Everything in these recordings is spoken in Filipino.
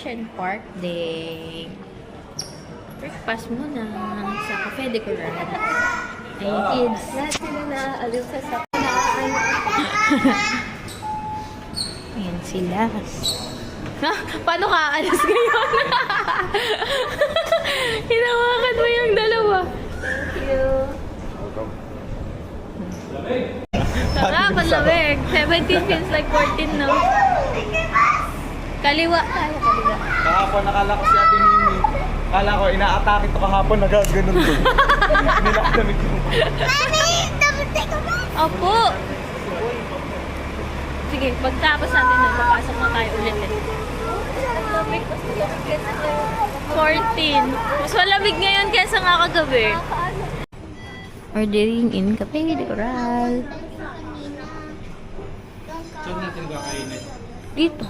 Ocean Park Day. Breakfast muna sa Cafe de Coral. Ayun, kids. Lahat sila naaaliw sa Ayan sila. Ha? Paano ka aalis ngayon? Hinawakan mo yung dalawa. Thank you. Sarap, ang lamig. 17 feels like 14, no? Kaliwa tayo, kaliwa. Kahapon nakala ko si Ate Mimi. Kala ko ina-atake ito kahapon, nagaganon ko. Nilalamig ko. Opo! Sige, pagtapos natin na, papasok na tayo ulit eh. 14. Mas malamig ngayon kaysa nga kagabi. Ordering in Cafe de Coral. Saan natin ba kainin? Dito.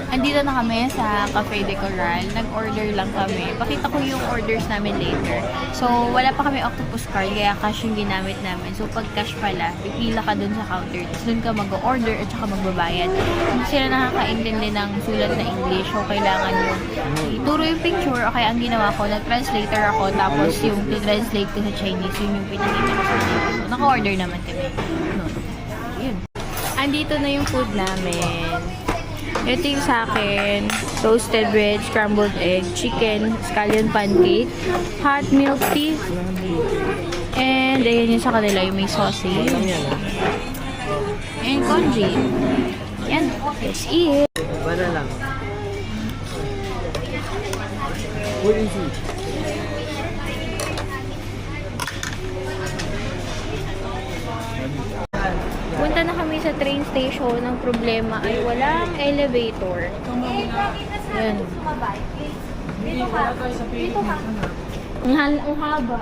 Andito na kami sa Cafe de Coral. Nag-order lang kami. Pakita ko yung orders namin later. So, wala pa kami octopus card, kaya cash yung ginamit namin. So, pag cash pala, pipila ka dun sa counter. Tapos dun ka mag-order at saka magbabayad. Kung sila nakakaintindi ng sulat na English, so kailangan yung ituro yung picture. O kaya ang ginawa ko, nag-translator ako. Tapos yung translate ko sa Chinese, yun yung pinakita ko sa Chinese. Naka-order naman kami. No. Yun. Andito na yung food namin. Ito yung sa akin, toasted bread, scrambled egg, chicken, scallion pancake, hot milk tea, and ayan yung sa kanila, yung may sausage, and congee. Yan, let's eat. Bala lang. Wait and see. Punta na kami sa train station. Ang problema ay walang elevator. Yan. Dito ka. Dito ka. Ang haba.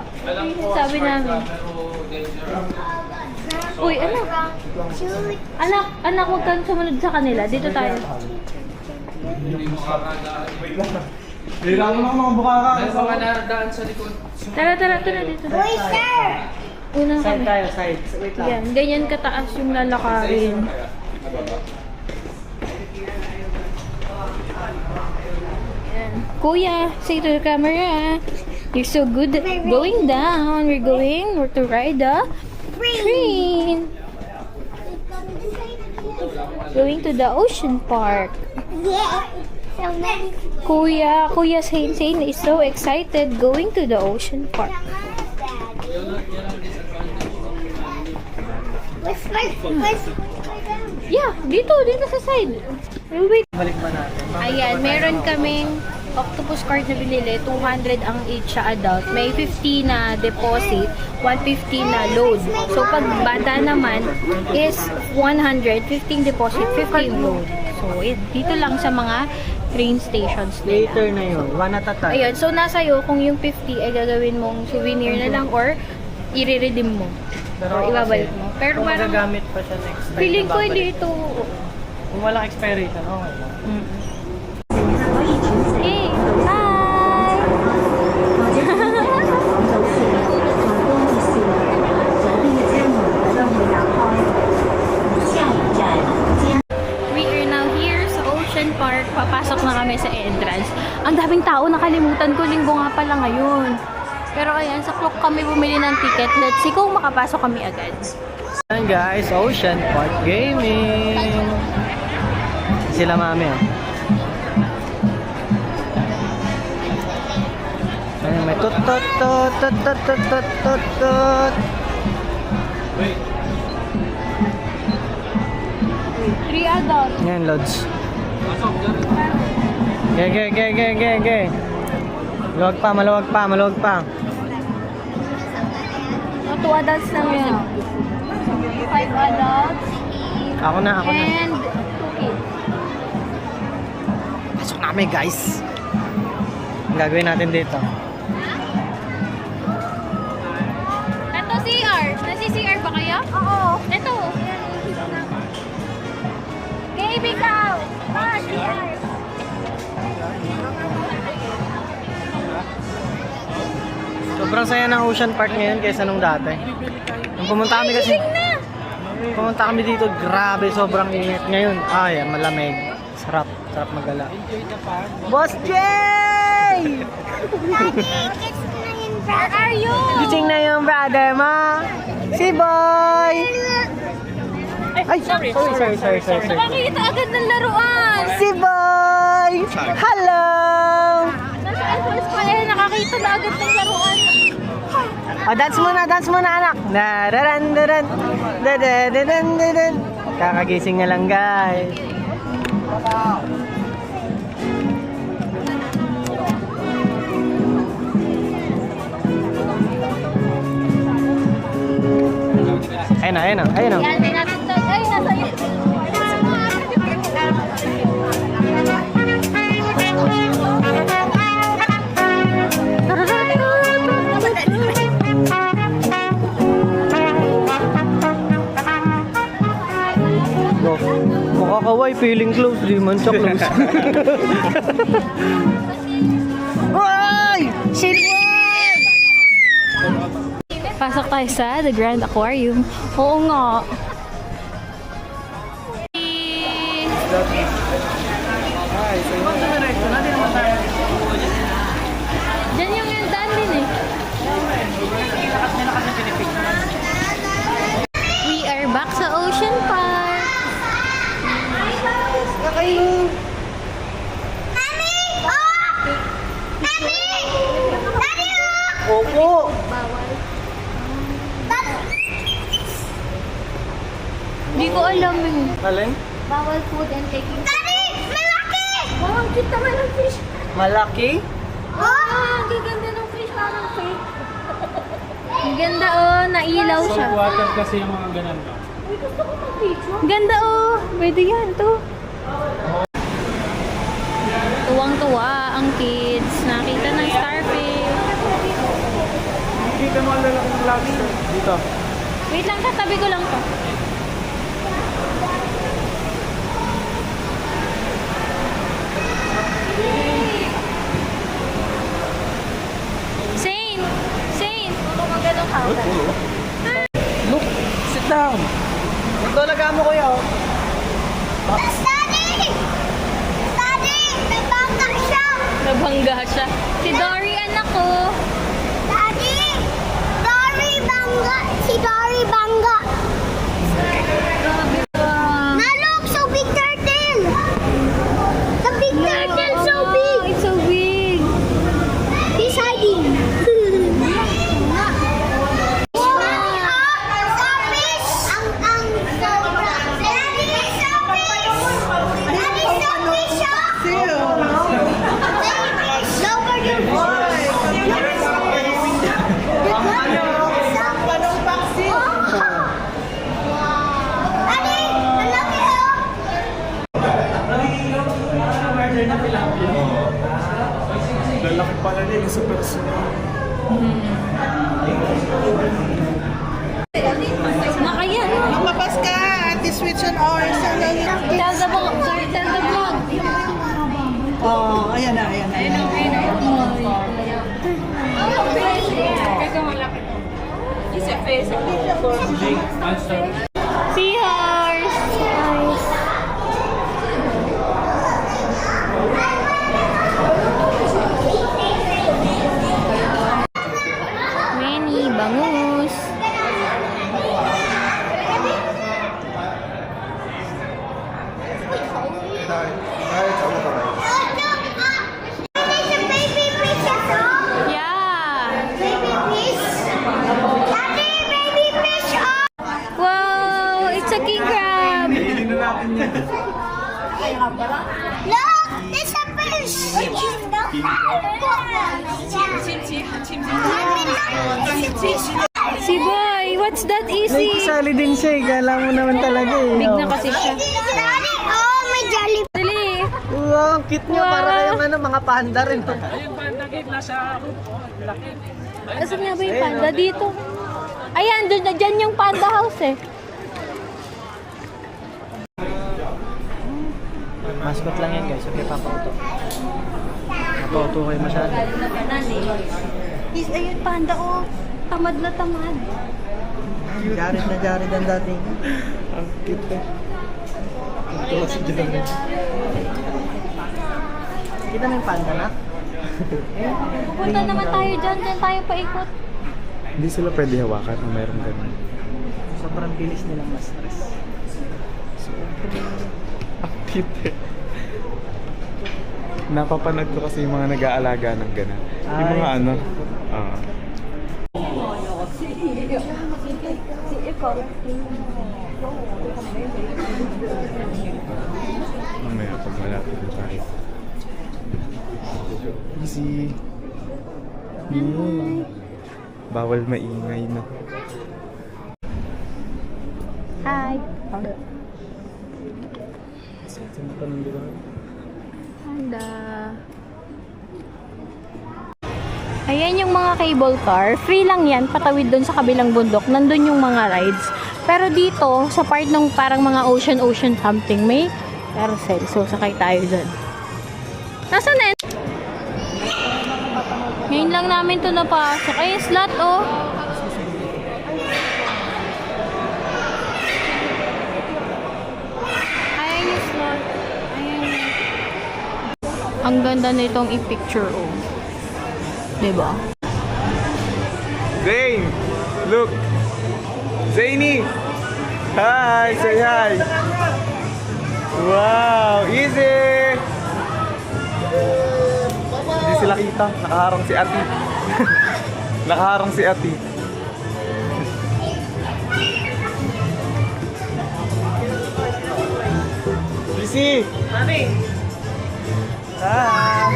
Sabi namin. Uy, anak. Anak, huwag kang sumunod sa kanila. Dito tayo. Wait lang. Hira mo na ako mga bukaka. Meron mga naradaan sa likod. Tara, dito. Uy, sir! Unang Side kami. tayo, side. Wait lang. Yan, ganyan kataas yung lalakarin. Yan. Kuya, say to the camera. You're so good at going down. We're to ride the train. Going to the ocean park. Yeah. So many. Kuya Saint is so excited going to the ocean park. Yeah, dito sa side. We'll wait. Balik ba natin? Ayan, meron kaming octopus card na binili. 200 ang each sa adult. May 50 na deposit, 150 na load. So, pag bata naman is 100, 15 deposit, 15 load. So, dito lang sa mga train stations nila. Later na yun. One at a time. Ayun, so nasa iyo kung yung 50 ay gagawin mong souvenir na lang or i-redeem mo. Or ibabalik mo. Pero kung parang magagamit pa siya next time. feeling ko ibabalik. hindi ito. Kung walang expiration, okay lang. Hey, hi! We are now here sa Ocean Park. Papasok na kami sa entrance. Ang daming tao, nakalimutan ko. Linggo nga pala ngayon. Pero ayan, sa clock kami bumili ng ticket. Let's see kung makapasok kami agad. Ayan guys, Ocean Park Gaming. Sila mami oh. Ayan, may tut. 3 adults. Ayan, Lods. Ge. Maluwag pa. 2 adults lang yan. 5 adults. Ako na. And 2 kids. Pasok na kami guys. Ang gagawin natin dito. Ito CR. Nasi-CR ba kayo? Oo. Ito. Baby cow. CR. Sobrang saya ng Ocean Park ngayon kaysa nung dati. Nung pumunta kami kasi, pumunta kami dito, grabe, sobrang init. Ngayon, ay, malamig. Sarap. Sarap magala. Boss Jay! Where are you? Gising na yung brother mo. Si Boy! Ay, sorry. Nakakita agad ng laruan! Si Boy! Hello! Nasaan po eskwela? Nakakita na agad ng laruan. Dance muna anak. Dadaran. Dadaran. Kakagising na lang guys. Ayun na. Yan, natin to. Ay, nasa iyo. Go. Mukha kaway, feeling close, di man siya close. Boy! Silver! Pasok tayo sa The Grand Aquarium. Oo nga. Diyan yung daan din eh. We are back sa Ocean Park. Opo! Hindi ko alam eh. Alin? Bawal food and taking. Daddy! Malaki! Wow, ang cute naman ng fish. Malaki? Ang gaganda ng fish, parang fake. Ang ganda oh, nailaw siya. Water kasi yung mga ganun. No? Uy, gusto ko mag-picture. Ganda oh, pwede yan to. Tuwang-tuwa ang kids. Nakita ng starfish. Kita mo ang lalaking lobster. Dito. Wait lang, katabi ko lang to. Saint! Ano ka ganong hawak? Look, sit down. Ito laga mo kuya oh. Daddy! Daddy! Nabangga siya! Nabangga siya. Si Dory, anak ko. Daddy! Dory bangga! Si Dory bangga! Na look! So big turtle! The big turtle so Wow, big! it's so big. He's hiding! Starfish! Ang Daddy! Starfish! Daddy! Starfish! Lower your voice! Daddy! Ang laki oh! Lalaki pala nila sa personal. Nakayan. Lumabas ka at switch on ours. Tell the vlog. Sorry, tell the vlog. Oh, ayan na. Seahorse. Nice. Many bangus. There's a baby fish at all. Yeah. Baby fish. Daddy, baby fish. Wow, it's a king crab. Kainin na natin yan. Look, there's a fish. Si Boy, what's that easy? Nagsali din siya eh. Kala mo naman talaga eh. Big na kasi siya. Daddy, oh, may jelly. Dali. Wow, ang cute niya. Para kayong mga panda rin. Ayun pa, nakit nasa laki. Asan nga ba yung panda? Dito. Ayan, dyan yung panda house eh. Mascot lang yan guys. Okay, papauto. Papauto kayo masyado. Is, ayun, panda oh. Tamad na tamad. Jared ang dating. Ang cute eh. Ito si Jeremy. Kita mo yung panda na? Pupunta naman tayo dyan. Dyan tayo paikot. Hindi sila pwede hawakan kung mayroong ganun. Sobrang bilis nilang ma-stress. Ang cute eh. Napapanood ko kasi yung mga nag-aalaga ng gano'n. Yung mga Ay. ano. Mamaya pag malapit na tayo. Easy. Bawal maingay na. Hi. Saan pa nang diba? Panda. Ayan yung mga cable car. Free lang yan. Patawid doon sa kabilang bundok. Nandun yung mga rides. Pero dito, sa part ng parang mga ocean something, may carousel. So, sakay tayo dyan. Nasaan na yun? Ngayon lang namin to napasok. Ay, slot, oh. Ayan yung slot. Ayan. Ang ganda nitong i-picture, oh. Diba? Zane! Look! Zany! Hi! Say hi! Wow! Easy! Hindi sila kita. Nakaharang si Ati. Nakaharang si Ati. Easy! Mami! Hi!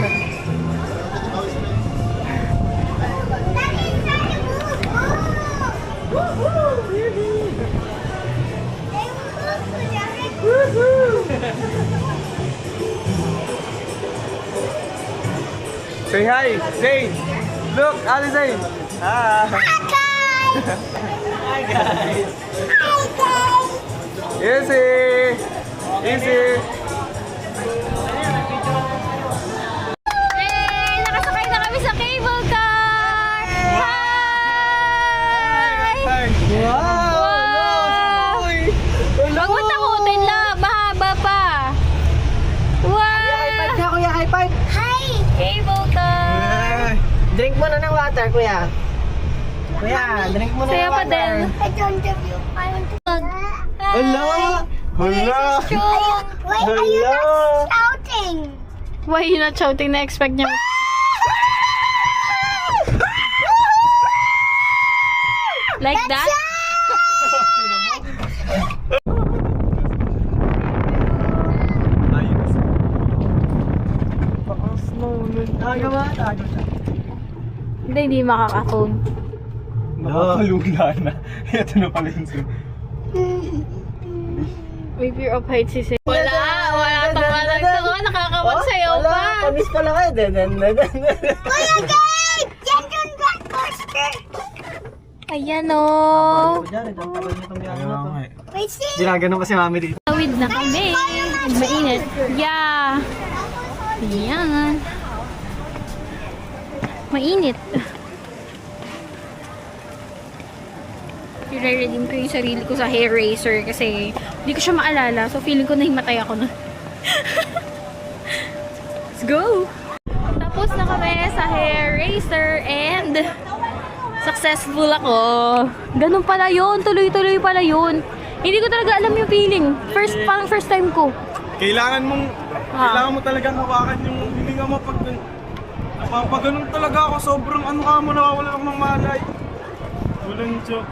Say hi! Zane! Look! Ali Zane! Hi! Hi guys! Easy! Easy! Hey! Nakasakay na kami sa cable car! Hi! Hi! Wow! Huwag mo takutin lang. Mahaba pa. High five Wow! ka, kuya. High five. Cable car! Drink mo na ng water, kuya. Kuya, drink mo na Saya ng pa water. din. I don't have you. I want to. Hala! Hala! Why are you not shouting? Why you not shouting? Na-expect niya. Like that? Ayos. Tago ba? Tago siya. Hindi makaka-phone. Nakakalula na. Ito na pala yung zoom. May fear of heights si Seth. Wala tumalag to. Nakakapagsayaw Wala, pa. panis pala kayo. Kuya Gabe! Yan yung blockbuster. Ayan o. Diyan, ito ang tagal nitong gano'n na to. Wait, see? Ginagano kasi mami dito. Tawid na kami. Mainit. Yeah. Ayan. Mainit. I-redeem ko yung sarili ko sa hair razor kasi hindi ko siya maalala. So feeling ko nahimatay ako na. Let's go! Tapos na kami sa hair razor and successful ako. Ganun pala yun. Tuloy-tuloy pala yun. Hindi ko talaga alam yung feeling. Parang first time ko. Kailangan mo talagang hawakan yung hindi nga napapaganon talaga ako. Sobrang ano ka mo, nawawalan ako ng malay. Walang joke.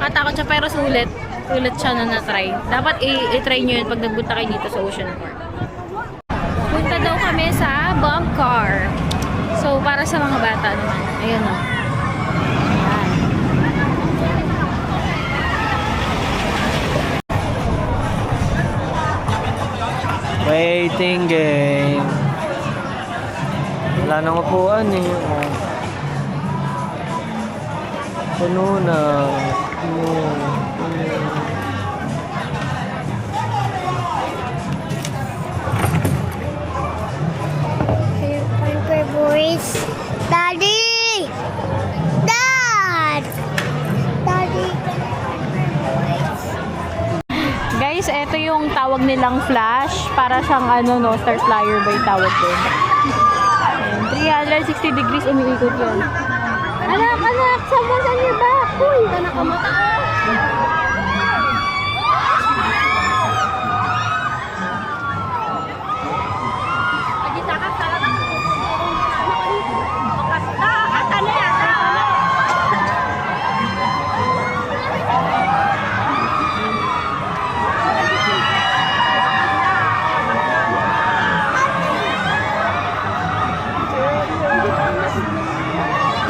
Katakot siya pero sulit. Sulit siya na na-try. Dapat i-try nyo yun pag nagpunta kayo dito sa Ocean Park. Punta daw kami sa bump car. So, para sa mga bata naman. Ayun o. Ayan. Waiting game. Wala nang upuan eh. Oh. Puno na. Paper boys. Daddy! Dad! Daddy! Guys, eto yung yung tawag nilang flash. Para siyang ano, no, star flyer ba yung tawag doon. Ayan, 360 degrees umiikot yun. Anak, someone's on your back. Uy, anak ka mata.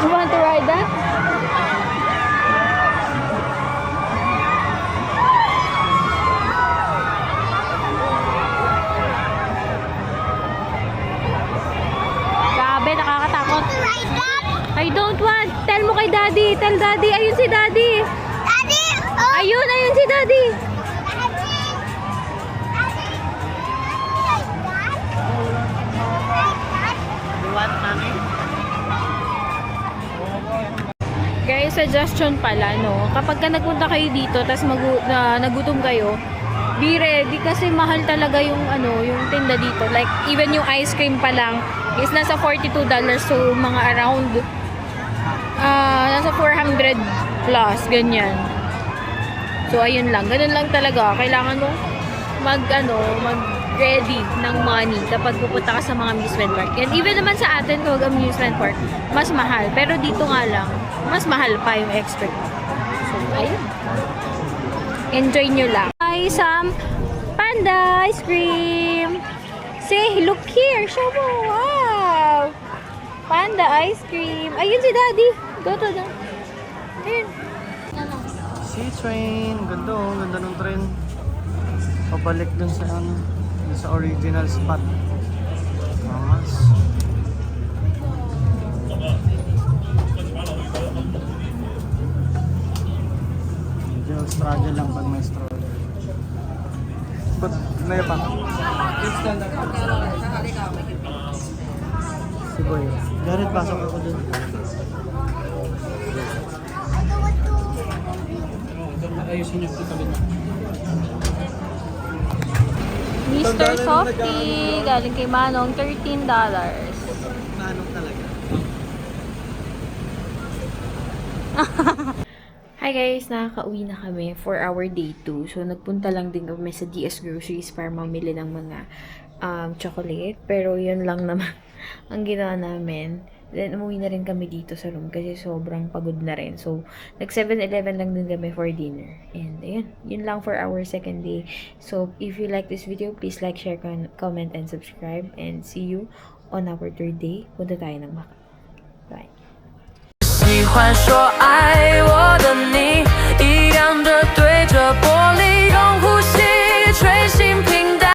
You want to ride that? Grabe, nakakatakot. Right, Dad? I don't want. Tell mo kay Daddy. Tell Daddy. Ayun si Daddy. Daddy! Oh! Ayun si Daddy. Guys, suggestion pala, no? Kapag ka nagpunta kayo dito, tapos nagutom kayo, be ready kasi mahal talaga yung yung tinda dito. Like, even yung ice cream pa lang is nasa $42. So, mga around nasa 400 plus, ganyan. So, ayun lang. Ganun lang talaga. Kailangan mo mag-ready ng money kapag pupunta ka sa mga amusement park. And even naman sa atin, kapag amusement park, mas mahal. Pero dito nga lang, mas mahal pa yung extra. So, ayun. Enjoy nyo lang. Ay, some panda ice cream. Say, look here. Show mo. Wow. Panda ice cream. Ayun si Daddy. Go to them. Ayun. Sea train. Ganda oh. Ganda ng train. Pabalik dun sa dun sa original spot. Angas. Medyo struggle lang pag may stroller. Ba't naya pa? Si Boy. Garrett, pasok ako dun. Ayusin niyo ito tabi na. Mr. Softee. Galing kay Manong. $13. Manong talaga. Hi guys, nakaka-uwi na kami for our day 2. So, nagpunta lang din kami sa DS Groceries para mamili ng mga chocolate. Pero, yun lang naman ang ginawa namin. Then, umuwi na rin kami dito sa room kasi sobrang pagod na rin. So, nag-7-Eleven lang din kami for dinner. And, ayun. Yun lang for our second day. So, if you like this video, please like, share, comment, and subscribe. And see you on our third day. Punta tayo ng Macau. Bye! 喜欢说爱我的你，一样的对着玻璃。